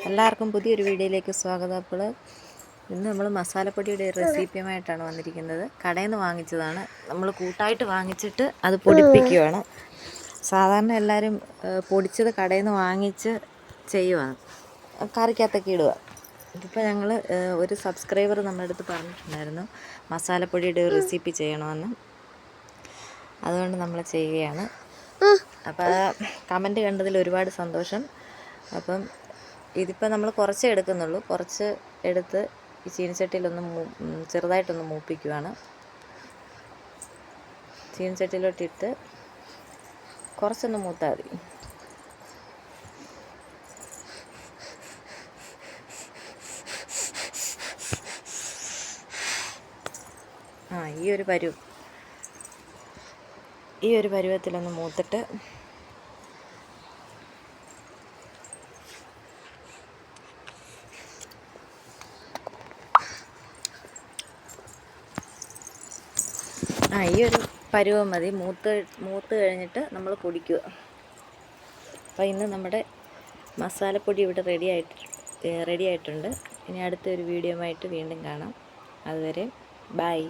എല്ലാവർക്കും പുതിയൊരു വീഡിയോയിലേക്ക് സ്വാഗതം. അപ്പോൾ ഇന്ന് നമ്മൾ മസാലപ്പൊടിയുടെ റെസിപ്പിയുമായിട്ടാണ് വന്നിരിക്കുന്നത്. കടയിൽ നിന്ന് വാങ്ങിച്ചതാണ്. നമ്മൾ കൂട്ടായിട്ട് വാങ്ങിച്ചിട്ട് അത് പൊടിപ്പിക്കുകയാണ്. സാധാരണ എല്ലാവരും പൊടിച്ചത് കടയിൽ നിന്ന് വാങ്ങിച്ച് ചെയ്യുവാണ്, കറിക്കകത്തൊക്കെ ഇടുക. ഇതിപ്പോൾ ഞങ്ങൾ ഒരു സബ്സ്ക്രൈബർ നമ്മുടെ അടുത്ത് പറഞ്ഞിട്ടുണ്ടായിരുന്നു മസാലപ്പൊടിയുടെ റെസിപ്പി ചെയ്യണമെന്ന്. അതുകൊണ്ട് നമ്മൾ ചെയ്യുകയാണ്. അപ്പോൾ ആ കമൻറ്റ് കണ്ടതിൽ ഒരുപാട് സന്തോഷം. അപ്പം ഇതിപ്പോൾ നമ്മൾ കുറച്ചേ എടുക്കുന്നുള്ളൂ. കുറച്ച് എടുത്ത് ഈ ചീനച്ചട്ടിയിലൊന്ന് ചെറുതായിട്ടൊന്ന് മൂപ്പിക്കുകയാണ്. ചീനച്ചട്ടിയിലോട്ടിട്ട് കുറച്ചൊന്ന് മൂത്താൽ മതി. ഈ ഒരു പരുവത്തിലൊന്ന് മൂത്തിട്ട് ഈ ഒരു പരുവം മതി. മൂത്ത് കഴിഞ്ഞിട്ട് നമ്മൾ പൊടിക്കുക. അപ്പോൾ ഇന്ന് നമ്മുടെ മസാലപ്പൊടി ഇവിടെ റെഡി ആയിട്ടുണ്ട്. ഇനി അടുത്തൊരു വീഡിയോ ആയിട്ട് വീണ്ടും കാണാം. അതുവരെ ബൈ.